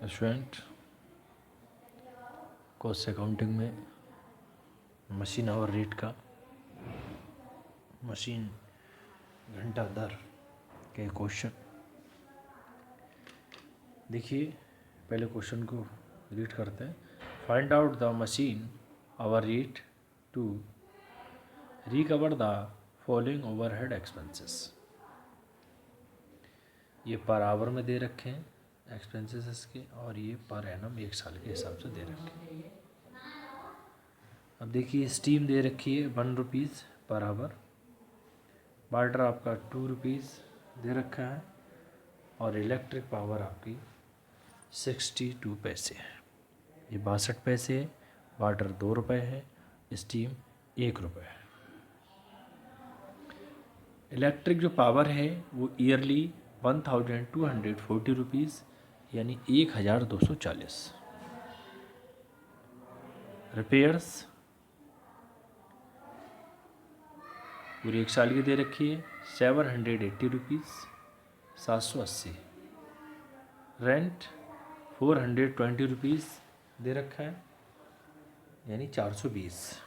Student cost accounting में machine hour rate का machine घंटा दर के क्वेश्चन देखिए। पहले क्वेश्चन को रीड करते हैं। Find out the machine hour rate to recover the following overhead expenses. ये पर आवर में दे रखे हैं एक्सपेंसेस इसके, और ये पर एनम 1 साल के हिसाब से दे रखे हैं। अब देखिए स्टीम दे रखी है 1 रुपीज़ पर आवर, वाटर आपका 2 रुपीज़ दे रखा है, और इलेक्ट्रिक पावर आपकी 62 पैसे है। ये 62 पैसे है, वाटर 2 रुपये है, स्टीम 1 रुपये है। इलेक्ट्रिक जो पावर है वो ईयरली 1240 रुपीज़ यानी 1240। रिपेयर्स पूरी 1 साल की दे रखी है 780 रुपीज़ 780। रेंट 420 रुपीज़ दे रखा है यानी 420।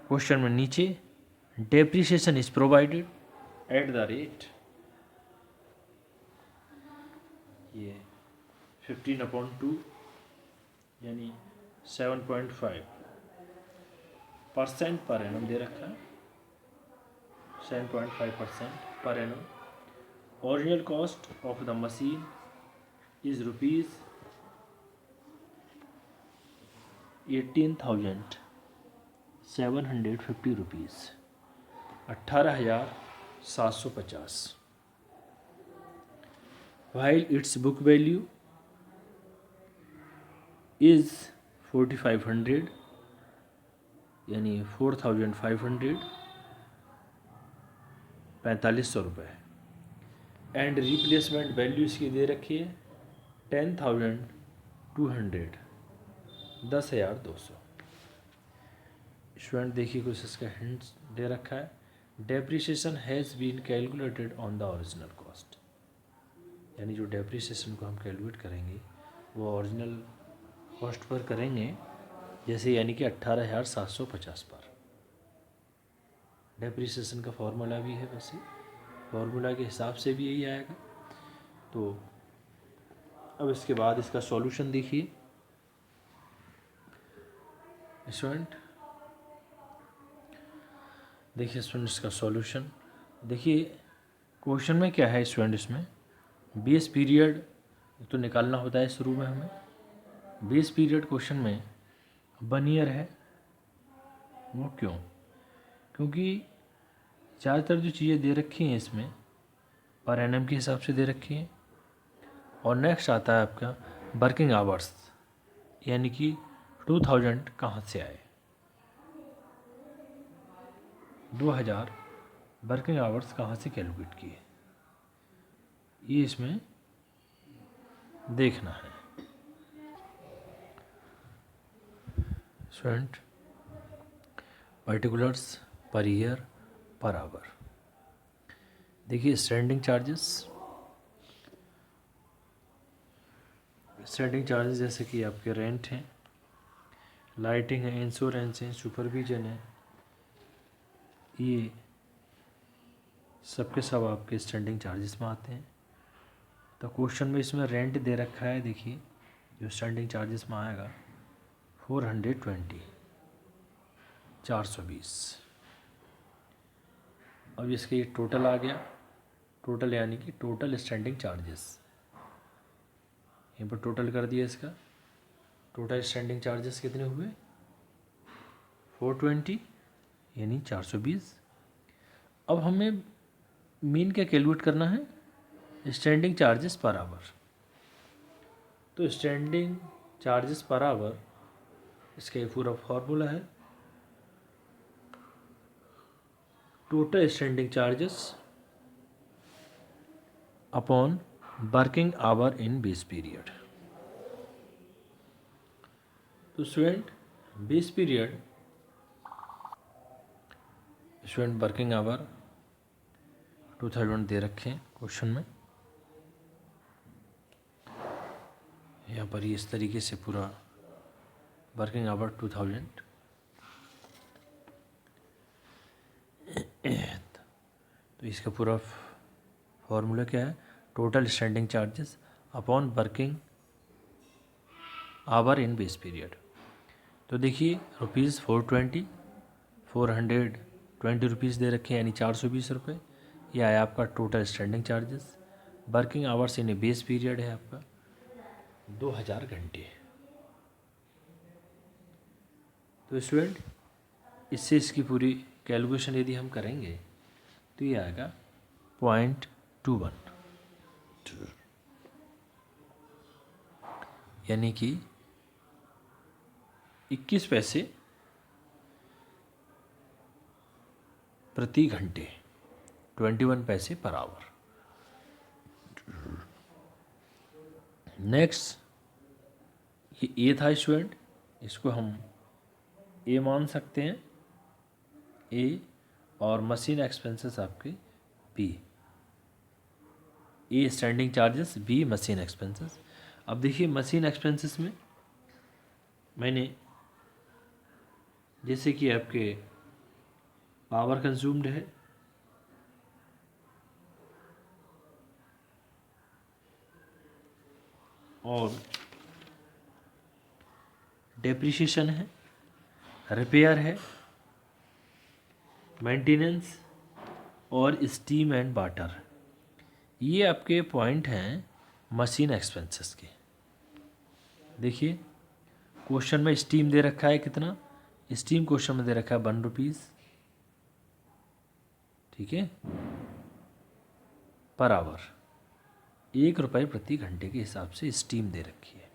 क्वेश्चन में नीचे depreciation is provided at the rate, ये 15/2 यानी 7.5% पर एनम दे रखा है, 7.5% per annum. Original cost of the machine is ₹18,750 rupees, 18,750। while its book value is 4,500 यानी 4,500, 4500 रुपये। एंड रिप्लेसमेंट वैल्यू इसकी दे रखी है 10,200, 10,200। स्टूडेंट देखिए कुछ इसका हिंट्स दे रखा है। Depreciation has been calculated on the original cost, यानी जो डेप्रिसिएशन को हम कैलकुलेट करेंगे वो ओरिजिनल कॉस्ट पर करेंगे, जैसे यानी कि 18,750 पर। डेप्रिसिएशन का फॉर्मूला भी है, वैसे फॉर्मूला के हिसाब से भी यही आएगा। तो अब इसके बाद इसका सॉल्यूशन देखिए स्टूडेंट। देखिए स्टूडेंट इसका सॉल्यूशन देखिए। क्वेश्चन में क्या है स्टूडेंट, इसमें बेस पीरियड तो निकालना होता है शुरू में हमें। बेस पीरियड क्वेश्चन में 1 ईयर है। वो क्यों? क्योंकि ज़्यादातर जो चीज़ें दे रखी हैं इसमें पर एनम के हिसाब से दे रखी हैं। और नेक्स्ट आता है आपका वर्किंग आवर्स, यानी कि 2000 कहाँ से आए, 2000 वर्किंग आवर्स कहाँ से कैलकुलेट किए, ये इसमें देखना है student. Particulars per year per hour देखिए। स्टैंडिंग चार्जेस जैसे कि आपके रेंट हैं, लाइटिंग है, इंश्योरेंस है, सुपरविजन है, ये सब के सब आपके स्टैंडिंग चार्जेस में आते हैं। तो क्वेश्चन में इसमें रेंट दे रखा है, देखिए जो स्टैंडिंग चार्जेस में आएगा 420, 420। अब इसके ये टोटल आ गया, टोटल यानी कि टोटल स्टैंडिंग चार्जेस, यहाँ पर टोटल कर दिया इसका। टोटल स्टैंडिंग चार्जेस कितने हुए 420 यानी 420। अब हमें मीन क्या कैलकुलेट करना है, स्टैंडिंग चार्जेस पर आवर। तो स्टैंडिंग चार्जेस पर आवर इसका ये पूरा फॉर्मूला है, total standing charges upon working hour in base period. तो student base period, student working hour 2000 दे रखे हैं क्वेश्चन में। यहाँ पर ये इस तरीके से पूरा वर्किंग आवर 2000। तो इसका पूरा फॉर्मूला क्या है, total standing charges upon working hour in base period. तो देखिए ₹420 ₹420 दे रखे हैं, यानी 420 रुपये। यह आया आपका total standing charges. Working hours in base period है आपका 2000 घंटे। तो स्टूडेंट इससे इसकी पूरी कैलकुलेशन यदि हम करेंगे तो ये आएगा 0.21, यानी कि 21 पैसे प्रति घंटे, 21 पैसे पर आवर। नेक्स्ट ये ए था स्टूडेंट, इसको हम ए मान सकते हैं, ए, और मशीन एक्सपेंसेस आपके B. A standing charges, B machine expenses. अब देखिए मशीन एक्सपेंसेस में मैंने जैसे कि आपके पावर कंज्यूम्ड है, और डेप्रिसिएशन है, रिपेयर है, मेंटेनेंस और स्टीम एंड वाटर, ये आपके पॉइंट हैं मशीन एक्सपेंसेस के। देखिए क्वेश्चन में स्टीम दे रखा है कितना, स्टीम क्वेश्चन में दे रखा है ₹1, ठीक है, पर आवर, ₹1 प्रति घंटे के हिसाब से स्टीम दे रखी है।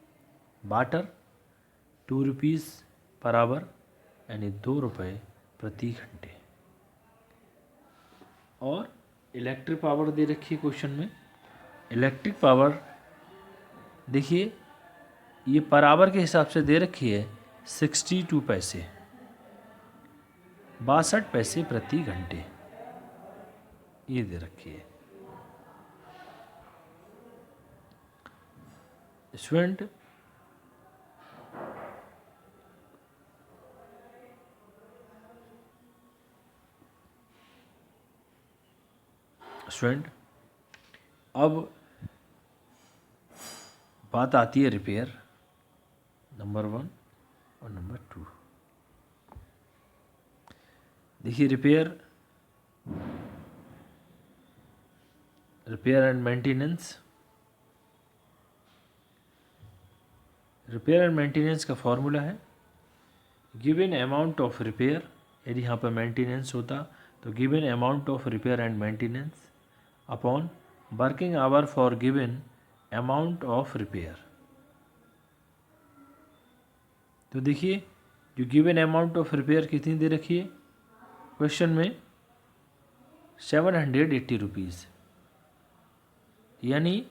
वाटर ₹2 पर आवर, यानी ₹2 प्रति घंटे। और इलेक्ट्रिक पावर दे रखी है क्वेश्चन में। इलेक्ट्रिक पावर देखिए ये पर आवर के हिसाब से दे रखी है 62 पैसे, 62 पैसे प्रति घंटे ये दे रखी है। स्टूडेंट अब बात आती है रिपेयर, नंबर 1 और नंबर 2। देखिए repair and maintenance. Repair and maintenance का फॉर्मूला है गिवन अमाउंट ऑफ रिपेयर, यदि यहाँ पर मेंटेनेंस होता तो given amount of repair and maintenance upon working hour for given amount of repair. तो देखिए जो गिवन अमाउंट ऑफ रिपेयर कितनी दे रखी है क्वेश्चन में, 780 रुपीज़, यानी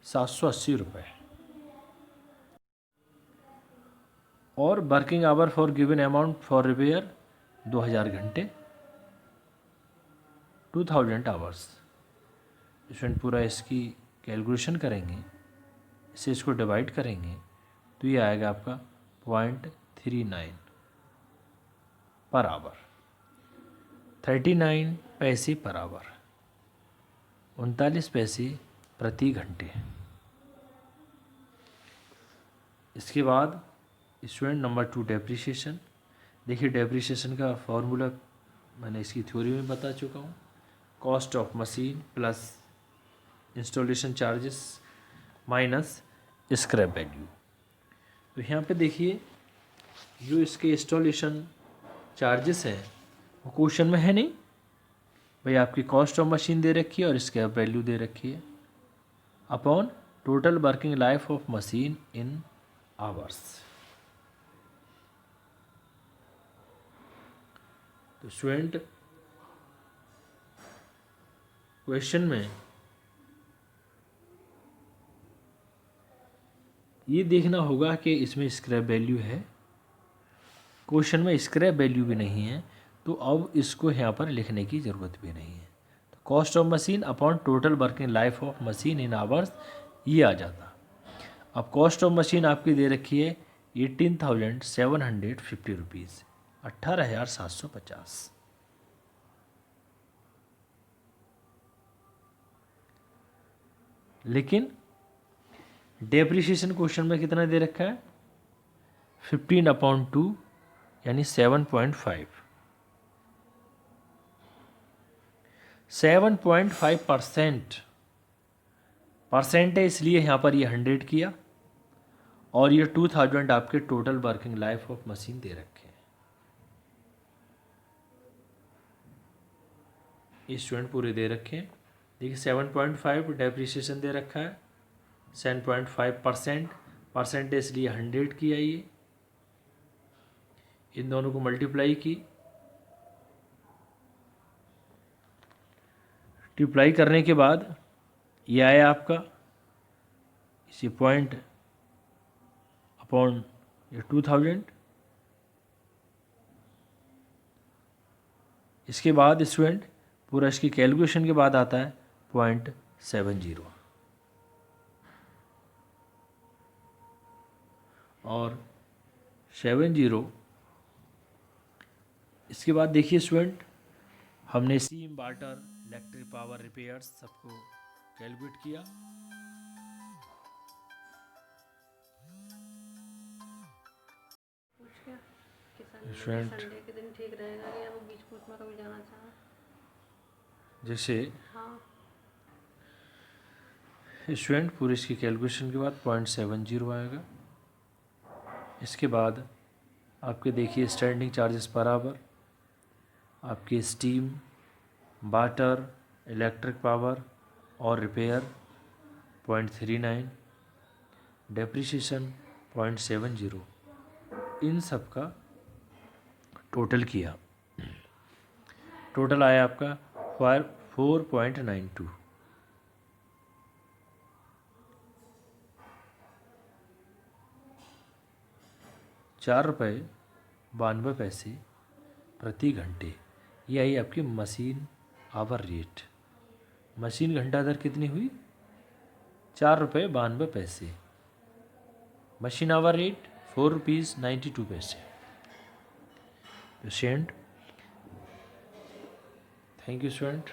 780 रुपये। और working hour for given amount for repair 2000 घंटे, 2000 आवर्स। स्टूडेंट पूरा इसकी कैलकुलेशन करेंगे, इसे इसको डिवाइड करेंगे तो ये आएगा आपका 0.39 पर आवर, 39 पैसे पर आवर, 39 पैसे प्रति घंटे। इसके बाद स्टूडेंट नंबर 2 डेप्रिसिएशन। देखिए डेप्रिसिएशन का फॉर्मूला मैंने इसकी थ्योरी में बता चुका हूँ, cost of machine plus installation charges minus scrap value. तो यहाँ पे देखिए जो इसके इंस्टॉलेशन चार्जेस हैं वो क्वेश्चन में है नहीं भाई, आपकी कॉस्ट ऑफ मशीन दे रखी है और स्क्रैप वैल्यू दे रखी है upon total working life of machine in hours. तो स्टूडेंट क्वेश्चन में ये देखना होगा कि इसमें स्क्रैप वैल्यू है, क्वेश्चन में स्क्रैप वैल्यू भी नहीं है, तो अब इसको यहाँ पर लिखने की ज़रूरत भी नहीं है। तो cost of machine upon total working life of machine in hours ये आ जाता। अब कॉस्ट ऑफ मशीन आपकी दे रखी है 18,750 रुपीज़, 18,750। लेकिन डेप्रिसिएशन क्वेश्चन में कितना दे रखा है 15/2 यानी 7.5। 7.5% परसेंट है, इसलिए यहाँ पर ये 100 किया, और ये 2000 आपके total working life of machine दे रखे हैं। ये स्टूडेंट पूरे दे रखे हैं। देखिए 7.5 डेप्रिसिएशन दे रखा है, 7.5% परसेंटेज इसलिए 100 किया, ये इन दोनों को मल्टीप्लाई की। मल्टीप्लाई करने के बाद ये आया आपका इसी पॉइंट अपॉन ये 2000। इसके बाद स्टूडेंट पूरा इसकी कैलकुलेशन के बाद आता है 0.70, और 70। इसके बाद देखिए स्टूडेंट, हमने सीम, वाटर, इलेक्ट्रिक पावर, रिपेयर्स सबको कैलकुलेट किया। स्टूडेंट संडे के दिन ठीक रहेगा या वो बीच में कभी जाना चाहे? जैसे हाँ। स्टूडेंट पूरी इसकी कैलकुलेशन के बाद 0.70 आएगा। इसके बाद आपके देखिए स्टैंडिंग चार्जेस पर आवर, आपके स्टीम, वाटर, इलेक्ट्रिक पावर और रिपेयर 0.39, डेप्रिसिएशन 0.70, इन सब का टोटल किया। टोटल आया आपका 4.92। ₹4.92 प्रति घंटे। ये आई आपकी मशीन आवर रेट। मशीन घंटा दर कितनी हुई? ₹4.92। Machine hour rate ₹4.92। Patient, thank you student.